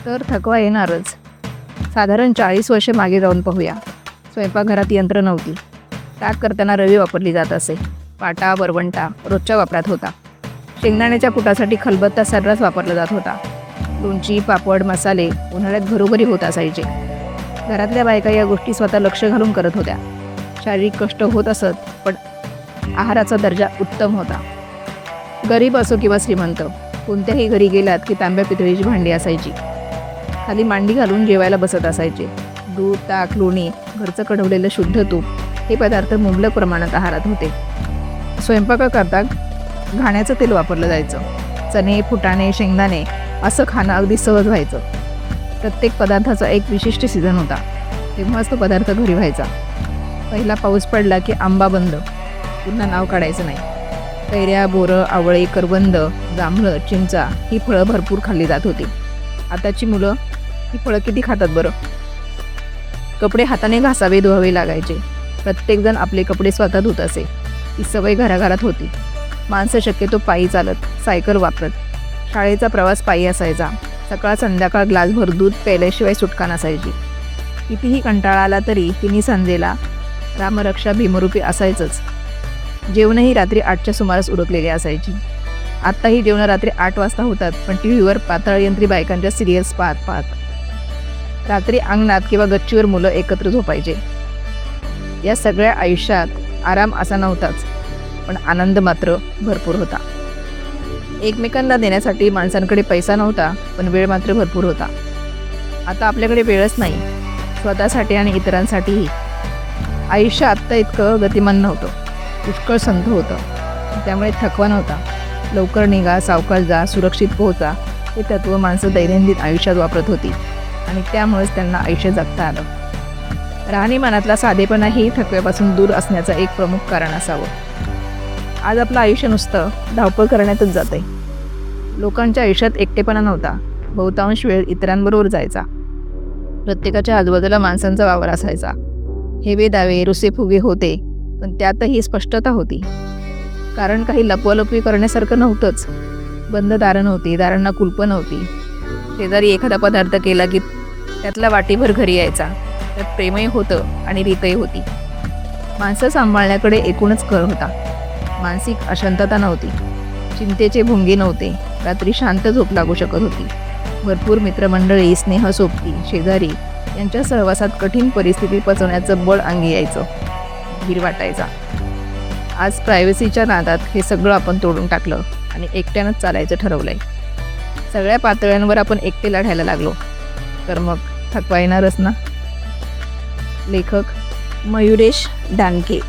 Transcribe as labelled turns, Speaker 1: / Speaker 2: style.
Speaker 1: तर थकवा येणारच. साधारण 40 वर्षे मागे जाऊन पाहूया. स्वयंपाकघरात यंत्र नव्हती. ताक करताना रवी वापरली जात असे. पाटा वरवंटा रोजच्या वापरात होता. शेंगदाण्याच्या कुटासाठी खलबत्ता सर्रास वापरला जात होता. लोणची पापड मसाले उन्हाळ्यात घरोघरी होत असायचे. घरातल्या बायका या गोष्टी स्वतः लक्ष घालून करत होत्या. शारीरिक कष्ट होत असत, पण आहाराचा दर्जा उत्तम होता. गरीब असो किंवा श्रीमंत, कोणत्याही घरी गेलात की तांब्या पितळीची भांडी असायची. खाली मांडी घालून जेवायला बसत असायचे. दूध ताक लोणी घरचं कढवलेलं शुद्ध तूप हे पदार्थ मुबलक प्रमाणात आहारात होते. स्वयंपाकाकरता घाण्याचं तेल वापरलं जायचं. चणे फुटाणे शेंगदाणे असं खाणं अगदी सहज व्हायचं. प्रत्येक पदार्थाचा एक विशिष्ट सीझन होता, तेव्हाच तो पदार्थ घरी व्हायचा. पहिला पाऊस पडला की आंबा बंद, पुन्हा नाव काढायचं नाही. कैऱ्या बोरं आवळे करवंद जांभळं चिंचा ही फळं भरपूर खाल्ली जात होती. आताची मुलं ही फळं किती खातात बरं. कपडे हाताने घासावे धुवावे लागायचे. प्रत्येकजण आपले कपडे स्वतः धुत असे. ही सवय घराघरात होती. माणसं शक्यतो पायी चालत सायकल वापरत. शाळेचा प्रवास पायी असायचा. सकाळ संध्याकाळ ग्लासभर दूध प्यायल्याशिवाय सुटका नसायची. कितीही कंटाळा आला तरी तिन्ही संध्येला रामरक्षा भीमरूपी असायचंच. जेवणही रात्री 8च्या सुमारास उरकलेली असायची. आत्ताही जेवणं रात्री 8 वाजता होतात, पण टीव्हीवर पाताळयंत्री बायकांच्या सिरियल्स पाहत पाहत रात्री अंगणात किंवा गच्चीवर मुलं एकत्र झोपायचे. या सगळ्या आयुष्यात आराम असा नव्हताच, पण आनंद मात्र भरपूर होता. एकमेकांना देण्यासाठी माणसांकडे पैसा नव्हता, पण वेळ मात्र भरपूर होता. आता आपल्याकडे वेळच नाही, स्वतःसाठी आणि इतरांसाठीही. आयुष्य आत्ता इतकं गतिमान नव्हतं, पुष्कळ संथ होतं. त्यामुळे थकवा नव्हता. लवकर निघा सावकाश जा सुरक्षित पोहोचा हे तत्त्व माणसं दैनंदिन आयुष्यात वापरत होती आणि त्यामुळेच त्यांना आयुष्य जगता आलं. राहणीमानातला साधेपणा ही थकव्यापासून दूर असण्याचं एक प्रमुख कारण असावं. आज आपलं आयुष्य नुसतं धावपळ करण्यातच जात आहे. लोकांच्या आयुष्यात एकटेपणा नव्हता. बहुतांश वेळ इतरांबरोबर जायचा. प्रत्येकाच्या आजूबाजूला माणसांचा वावर असायचा. हेवे दावे रुसेफुगे होते, पण त्यातही स्पष्टता होती. कारण काही लपवालपवी करण्यासारखं नव्हतंच. बंद दारं नव्हती, दारांना कुलपं नव्हती. शेजारी एखादा पदार्थ केला की त्यातला वाटीभर घरी यायचा. त्यात प्रेमही होतं आणि रीतही होती. माणसं सांभाळण्याकडे एकूणच कल होता. मानसिक अशांतता नव्हती. चिंतेचे भुंगे नव्हते. रात्री शांत झोप लागू शकत होती. भरपूर मित्रमंडळी स्नेहसोबती शेजारी यांच्या सहवासात कठीण परिस्थिती पचवण्याचं बळ अंगी यायचं. धीर वाटायचा. आज प्रायव्हसीच्या नादात हे सगळं आपण तोडून टाकलं आणि एकट्यानंच चालायचं ठरवलंय. सगळ्या पातळ्यांवर आपण एकटे लढायला लागलो तर मग थकवा येणारच ना. लेखक मयुरेश डानके.